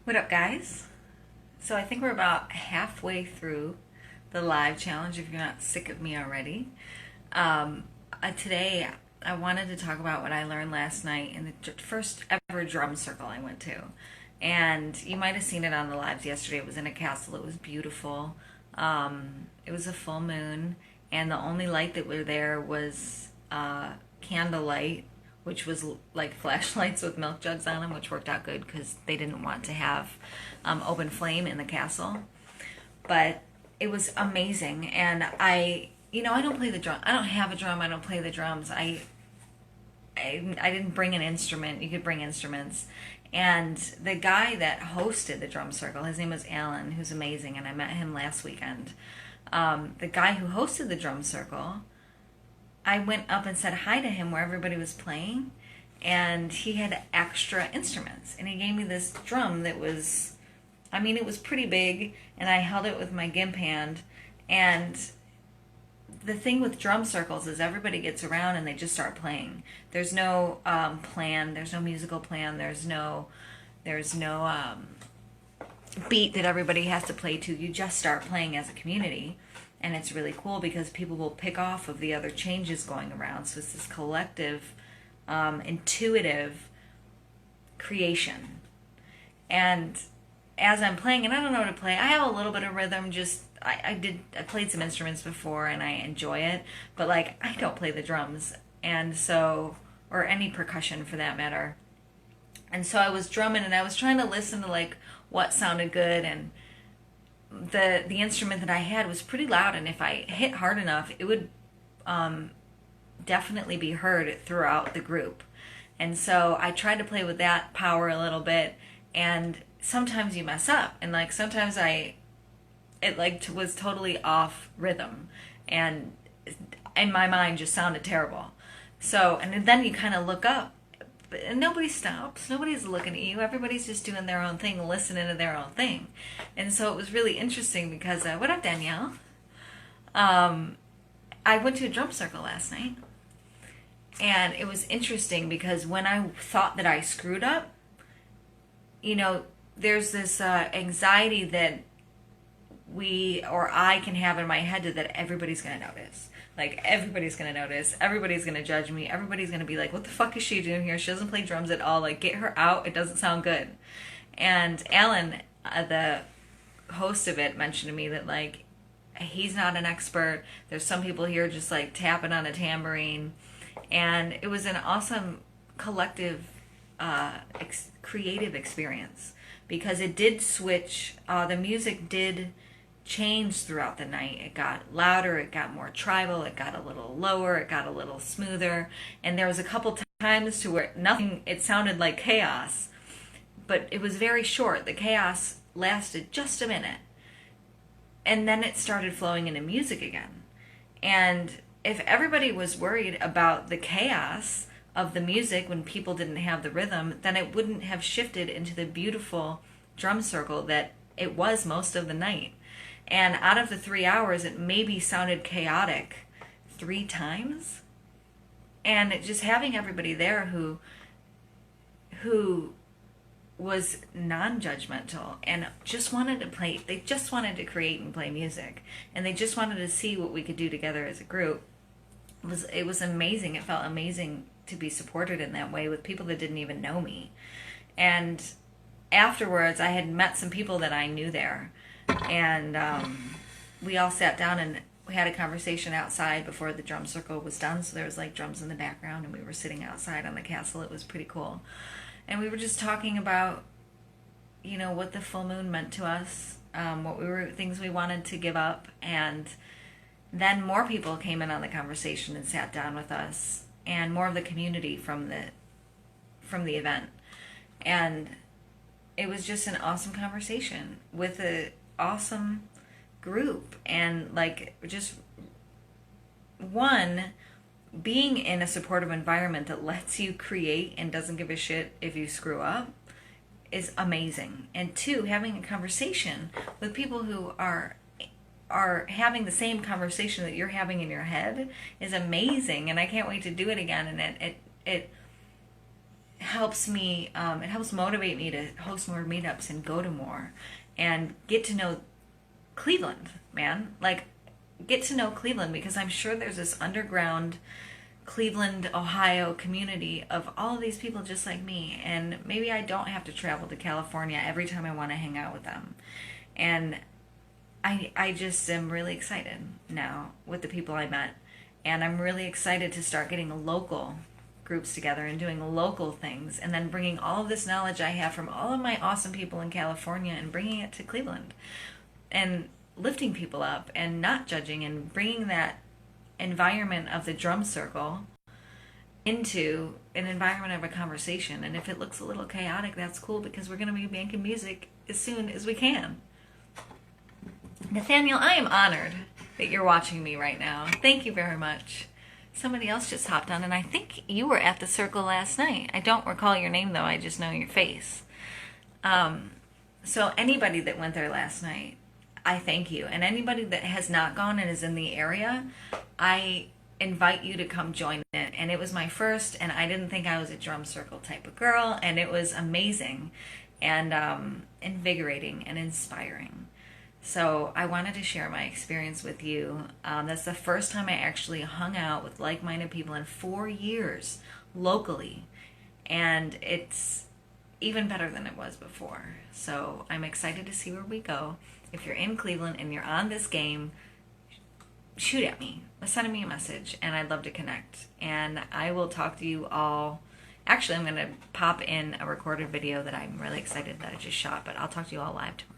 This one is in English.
What up, guys? So I think we're about halfway through the live challenge if you're not sick of me already. Um, Today, I wanted to talk about what I learned last night in the first ever drum circle I went to. And you might have seen it on the lives yesterday. It was in a castle, it was beautiful. It was a full moon, and the only light that were there was candlelight, which was like flashlights with milk jugs on them, which worked out good because they didn't want to have open flame in the castle. But it was amazing, and I don't play the drum. I don't have a drum. I don't play the drums. I didn't bring an instrument. You could bring instruments. And the guy that hosted the drum circle, his name was Alan, who's amazing, and I met him last weekend. The guy who hosted the drum circle, I went up and said hi to him where everybody was playing, and he had extra instruments. And he gave me this drum that was, it was pretty big, and I held it with my gimp hand. And the thing with drum circles is everybody gets around and they just start playing. There's no plan. There's no musical plan. There's no beat that everybody has to play to. You just start playing as a community, and it's really cool because people will pick off of the other changes going around. So it's this collective, intuitive creation. And as I'm playing, and I don't know how to play, I have a little bit of rhythm. I played some instruments before and I enjoy it, but like I don't play the drums, and so, or any percussion for that matter. And so I was drumming and I was trying to listen to like what sounded good, and the instrument that I had was pretty loud, and if I hit hard enough, it would definitely be heard throughout the group. And so I tried to play with that power a little bit, and sometimes you mess up, and like sometimes it like was totally off rhythm, and in my mind just sounded terrible. So, and then you kind of look up, and nobody stops, nobody's looking at you, everybody's just doing their own thing, listening to their own thing. And so it was really interesting because what up, Danielle? I went to a drum circle last night, and it was interesting because when I thought that I screwed up, there's this anxiety that I can have in my head that everybody's going to notice. Like, everybody's going to notice. Everybody's going to judge me. Everybody's going to be like, what the fuck is she doing here? She doesn't play drums at all. Like, get her out. It doesn't sound good. And Alan, the host of it, mentioned to me that, like, he's not an expert. There's some people here just, like, tapping on a tambourine. And it was an awesome collective creative experience because it did switch. The music did change throughout the night. It got louder, it got more tribal, it got a little lower, it got a little smoother, and there was a couple times to where it sounded like chaos, but it was very short. The chaos lasted just a minute, and then it started flowing into music again. And if everybody was worried about the chaos of the music when people didn't have the rhythm, then it wouldn't have shifted into the beautiful drum circle that it was most of the night. And out of the 3 hours, it maybe sounded chaotic 3 times. And just having everybody there who was non-judgmental and just wanted to play, they just wanted to create and play music. And they just wanted to see what we could do together as a group. It was amazing. It felt amazing to be supported in that way with people that didn't even know me. And afterwards, I had met some people that I knew there. And we all sat down and we had a conversation outside before the drum circle was done. So there was like drums in the background, and we were sitting outside on the castle. It was pretty cool. And we were just talking about, what the full moon meant to us, things we wanted to give up. And then more people came in on the conversation and sat down with us, and more of the community from the event. And it was just an awesome conversation with a awesome group, and like just one, being in a supportive environment that lets you create and doesn't give a shit if you screw up is amazing. And 2, having a conversation with people who are having the same conversation that you're having in your head is amazing. And I can't wait to do it again. And helps me, it helps motivate me to host more meetups and go to more and get to know Cleveland, man. Like, get to know Cleveland, because I'm sure there's this underground Cleveland, Ohio community of all of these people just like me. And maybe I don't have to travel to California every time I want to hang out with them. And I just am really excited now with the people I met. And I'm really excited to start getting local groups together and doing local things, and then bringing all of this knowledge I have from all of my awesome people in California and bringing it to Cleveland and lifting people up and not judging, and bringing that environment of the drum circle into an environment of a conversation. And if it looks a little chaotic, that's cool, because we're going to be making music as soon as we can. Nathaniel, I am honored that you're watching me right now. Thank you very much. Somebody else just hopped on, and I think you were at the circle last night. I don't recall your name, though. I just know your face. So anybody that went there last night, I thank you. And anybody that has not gone and is in the area, I invite you to come join it. And it was my first, and I didn't think I was a drum circle type of girl, and it was amazing and invigorating and inspiring. So I wanted to share my experience with you. That's the first time I actually hung out with like-minded people in 4 years locally. And it's even better than it was before. So I'm excited to see where we go. If you're in Cleveland and you're on this game, shoot at me. Send me a message, and I'd love to connect. And I will talk to you all. Actually, I'm going to pop in a recorded video that I'm really excited that I just shot, but I'll talk to you all live tomorrow.